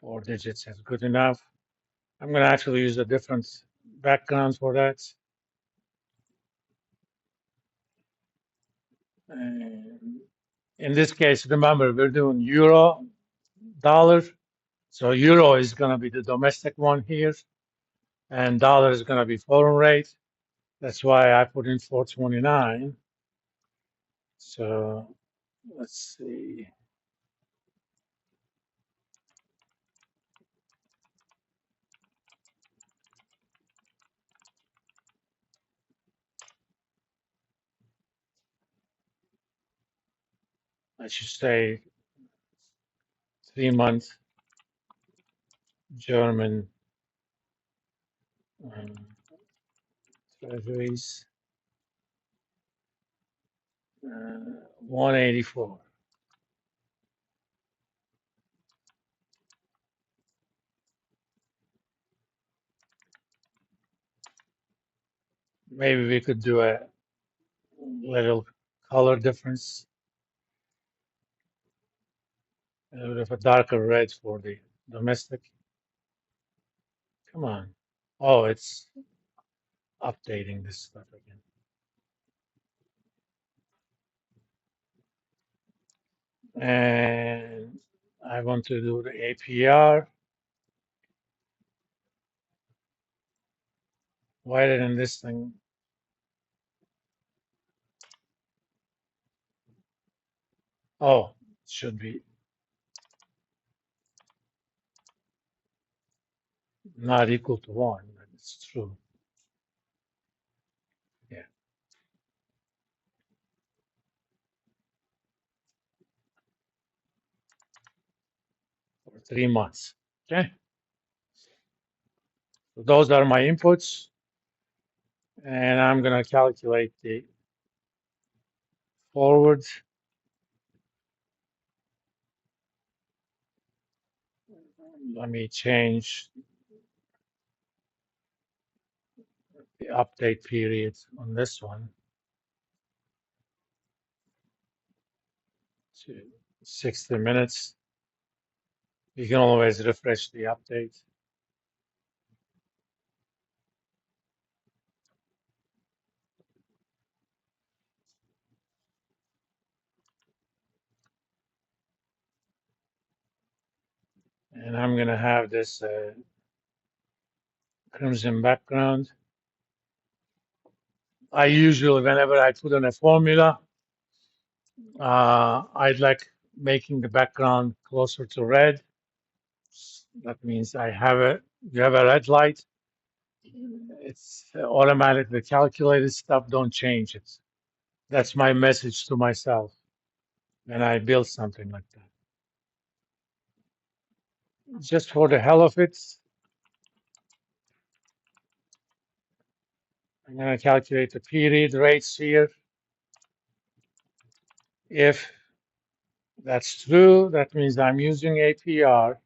4 digits is good enough. I'm going to actually use a different background for that. And in this case, remember, we're doing euro, dollar. So euro is going to be the domestic one here, and dollar is going to be foreign rate. That's why I put in 429. So let's see. I should say 3 month German um, treasuries, 184. Maybe we could do a little color difference, a little bit of a darker red for the domestic. Come on. Oh, it's updating this stuff again. And I want to do the APR. Why didn't this thing? Oh, it should be not equal to 1. It's true. Yeah, for 3 months. Okay. So those are my inputs. And I'm going to calculate the forward. Let me change the update period on this one to 60 minutes. You can always refresh the update. And I'm going to have this crimson background. I usually, whenever I put in a formula, I like making the background closer to red. That means you have a red light. It's automatic. The calculated stuff don't change it. That's my message to myself when I build something like that. Just for the hell of it, I'm going to calculate the period rates here. If that's true, that means I'm using APR.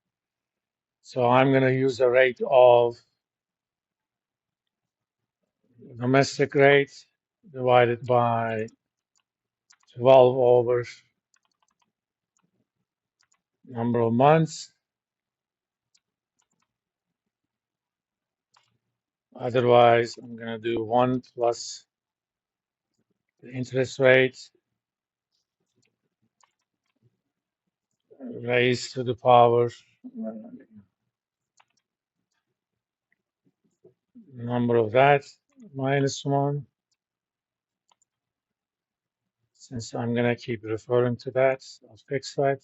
So I'm going to use a rate of domestic rate divided by 12 over number of months. Otherwise, I'm going to do 1 plus the interest rate raised to the power number of that minus 1. Since I'm going to keep referring to that, I'll fix that.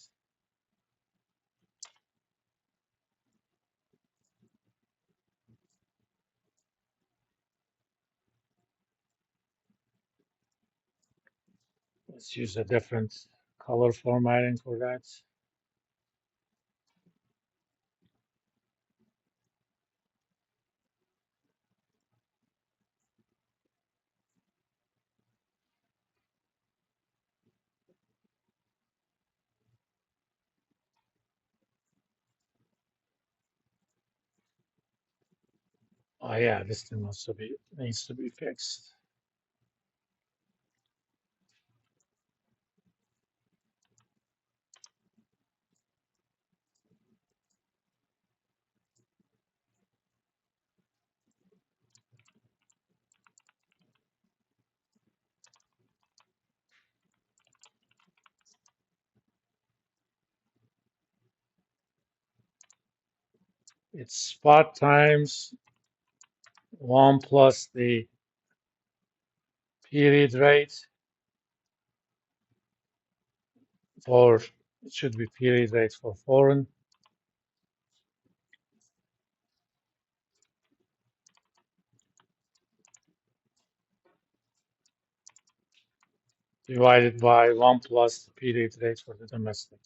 Let's use a different color formatting for that. Oh yeah, this thing also needs to be fixed. It's spot times 1 plus the period rate for, it should be period rate for foreign, divided by 1 plus the period rate for the domestic.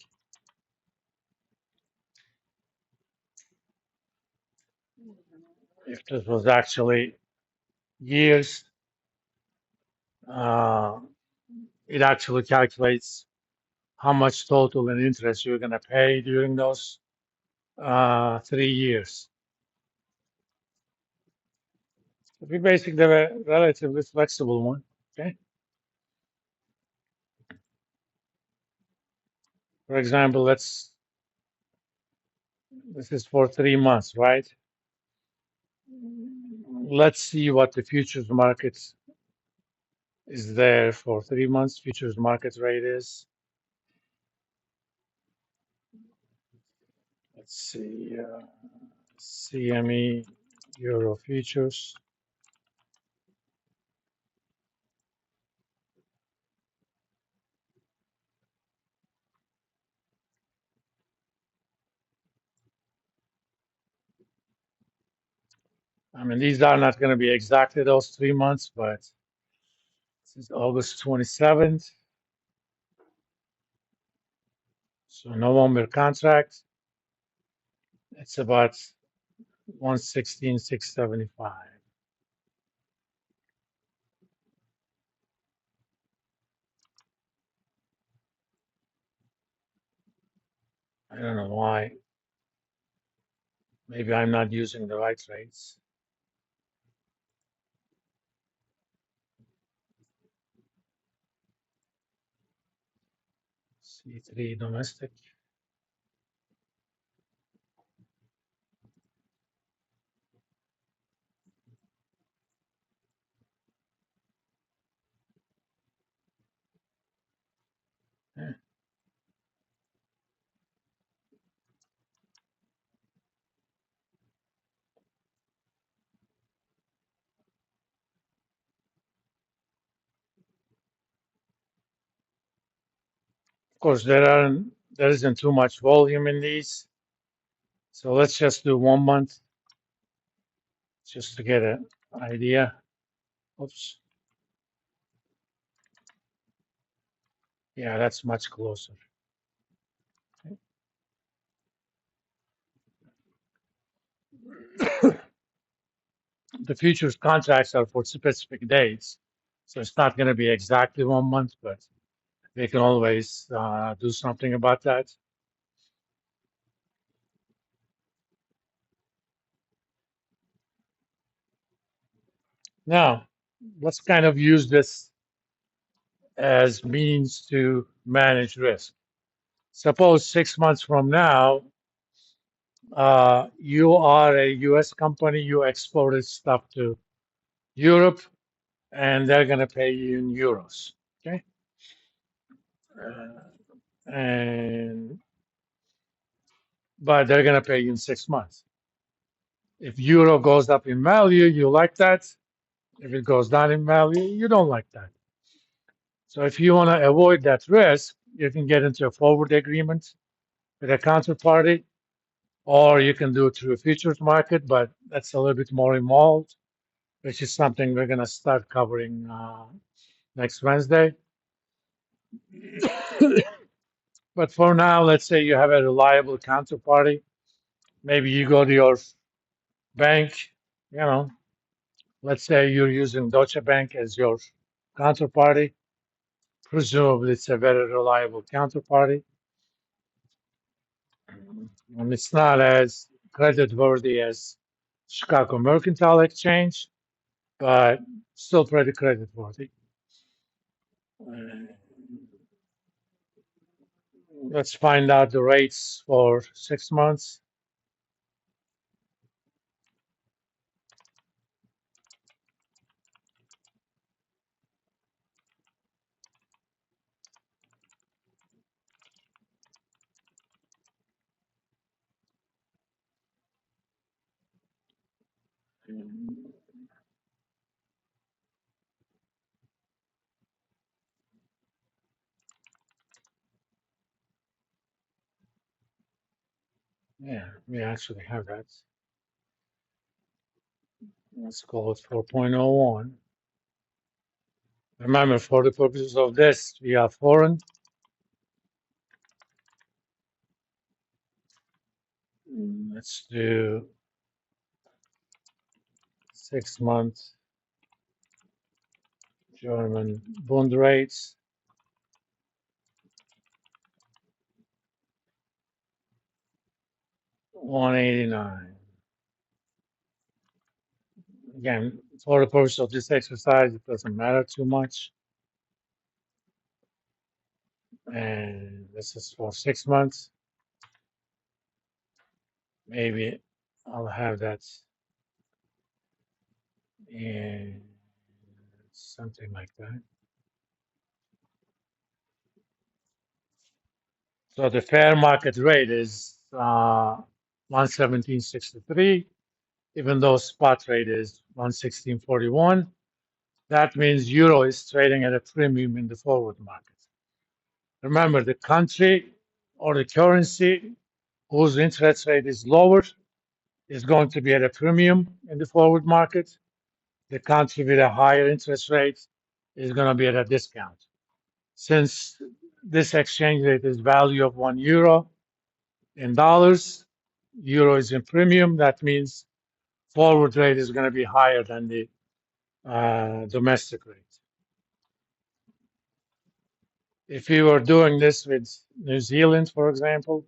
If this was actually years, uh, it actually calculates how much total in interest you're going to pay during those 3 years. We basically have a relatively flexible one. Okay. For example, this is for 3 months, right? Let's see what the futures market is there for 3 months. Futures market rate is, let's see, CME Euro futures. I mean, these are not going to be exactly those 3 months, but this is August 27th. So November contract, it's about 116,675. I don't know why. Maybe I'm not using the right rates. C3 domestic. Yeah. Of course, there isn't too much volume in these. So let's just do 1 month just to get an idea. Oops. Yeah, that's much closer. The futures contracts are for specific dates. So it's not going to be exactly 1 month, but they can always do something about that. Now, let's kind of use this as means to manage risk. Suppose 6 months from now, you are a US company, you exported stuff to Europe, and they're going to pay you in euros. Okay. And but they're going to pay you in 6 months. If euro goes up in value, you like that. If it goes down in value, you don't like that. So if you want to avoid that risk, you can get into a forward agreement with a counterparty, or you can do it through a futures market, but that's a little bit more involved, which is something we're going to start covering next Wednesday. But for now, let's say you have a reliable counterparty. Maybe you go to your bank, you know, let's say you're using Deutsche Bank as your counterparty. Presumably, it's a very reliable counterparty. And it's not as creditworthy as Chicago Mercantile Exchange, but still pretty creditworthy. Uh, let's find out the rates for 6 months. Yeah, we actually have that. Let's call it 4.01. Remember, for the purposes of this, we are foreign. Let's do 6 month German bond rates. 189. Again, for the purpose of this exercise, it doesn't matter too much. And this is for 6 months. Maybe I'll have that in something like that. So the fair market rate is 117.63, even though spot rate is 116.41. That means euro is trading at a premium in the forward market. Remember, the country or the currency whose interest rate is lower is going to be at a premium in the forward market. The country with a higher interest rate is going to be at a discount. Since this exchange rate is value of 1 euro in dollars, euro is in premium. That means forward rate is going to be higher than the domestic rate. If we were doing this with New Zealand, for example,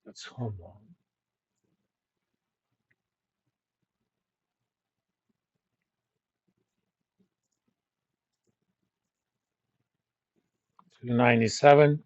that's home loan. 297.